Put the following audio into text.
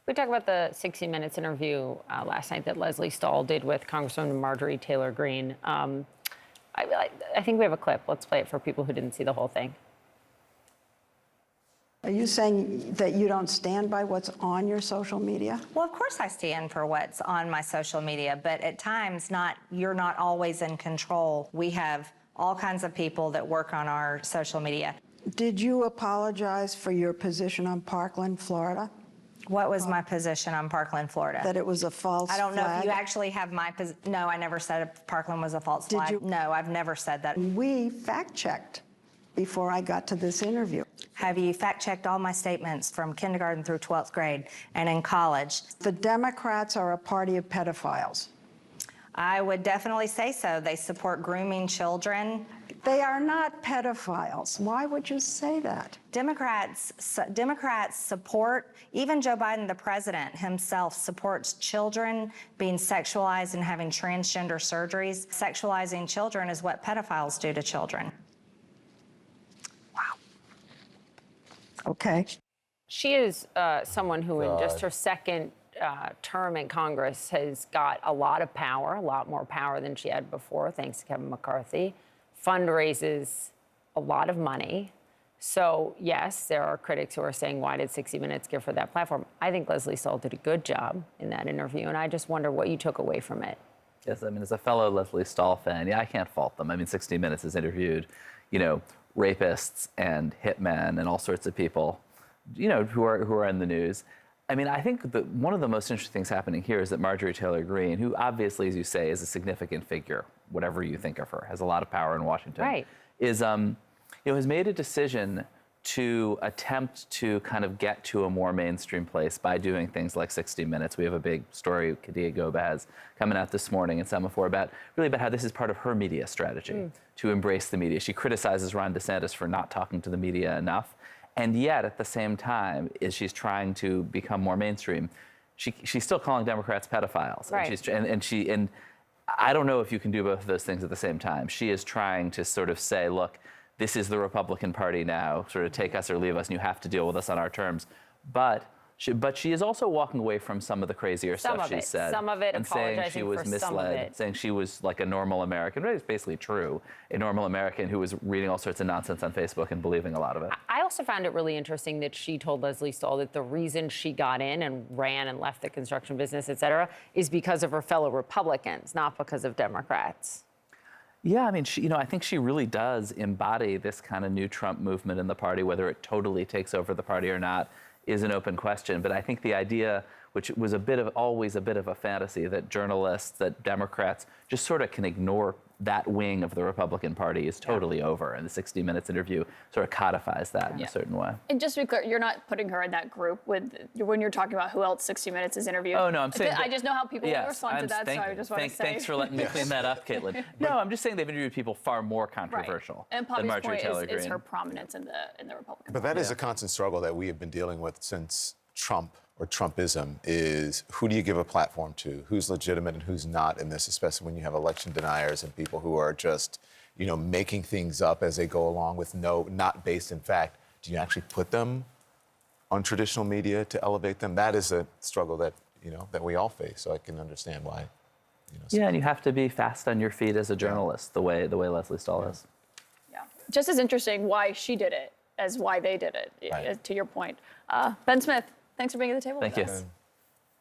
We talked about the 60 Minutes interview last night that Leslie Stahl did with Congresswoman Marjorie Taylor Greene. I think we have a clip. Let's play it for people who didn't see the whole thing. Are you saying that you don't stand by what's on your social media? Well, of course I stand for what's on my social media, but at times you're not always in control. We have all kinds of people that work on our social media. Did you apologize for your position on Parkland, Florida? What was my position on Parkland, Florida? That it was a false flag? I don't know if you actually have my position. No, I never said Parkland was a false flag. Did you? No, I've never said that. We fact-checked before I got to this interview. Have you fact-checked all my statements from kindergarten through 12th grade and in college? The Democrats are a party of pedophiles. I would definitely say so. They support grooming children. They are not pedophiles. Why would you say that? Democrats support, even Joe Biden, the president himself, supports children being sexualized and having transgender surgeries. Sexualizing children is what pedophiles do to children. Wow. Okay. She is someone who, in just her second term in Congress, has got a lot of power, a lot more power than she had before, thanks to Kevin McCarthy. Fundraises a lot of money. So, yes, there are critics who are saying, why did 60 Minutes give her that platform? I think Leslie Stahl did a good job in that interview, and I just wonder what you took away from it. Yes, I mean, as a fellow Leslie Stahl fan, yeah, I can't fault them. I mean, 60 Minutes has interviewed, rapists and hitmen and all sorts of people, who are in the news. I mean, I think that one of the most interesting things happening here is that Marjorie Taylor Greene, who obviously, as you say, is a significant figure, whatever you think of her, has a lot of power in Washington, right, is, has made a decision to attempt to kind of get to a more mainstream place by doing things like 60 Minutes. We have a big story Kadia Goba has coming out this morning in Semaphore about how this is part of her media strategy to embrace the media. She criticizes Ron DeSantis for not talking to the media enough. And yet, at the same time, as she's trying to become more mainstream, she's still calling Democrats pedophiles. Right. And I don't know if you can do both of those things at the same time. She is trying to sort of say, look, this is the Republican Party now, sort of take us or leave us, and you have to deal with us on our terms. But she is also walking away from some of the crazier stuff she said. Some of it, and saying she was for misled, some of it. saying she was like a normal American. It's basically true, a normal American who was reading all sorts of nonsense on Facebook and believing a lot of it. I also found it really interesting that she told Leslie Stahl that the reason she got in and ran and left the construction business, et cetera, is because of her fellow Republicans, not because of Democrats. Yeah, I mean, I think she really does embody this kind of new Trump movement in the party. Whether it totally takes over the party or not is an open question. But I think the idea, which was always a bit of a fantasy, that journalists, that Democrats just sort of can ignore that wing of the Republican Party is totally over. And the 60 Minutes interview sort of codifies that in a certain way. And just to be clear, you're not putting her in that group when you're talking about who else 60 Minutes is interviewed. Oh, no, I'm saying... I just know how people respond to that, so I just want to say... Thanks for letting me clean that up, Caitlin. No, I'm just saying they've interviewed people far more controversial And than Poppy's Marjorie Taylor point Greene. is her prominence in the Republican But that is a constant struggle that we have been dealing with since Trump or Trumpism is who do you give a platform to? Who's legitimate and who's not in this, especially when you have election deniers and people who are just, making things up as they go along with not based in fact. Do you actually put them on traditional media to elevate them? That is a struggle that, that we all face. So I can understand why. Yeah, and you have to be fast on your feet as a journalist, the way Leslie Stahl is. Yeah, just as interesting why she did it as why they did it, right. to your point. Ben Smith, thanks for being at the table with us. Thank you.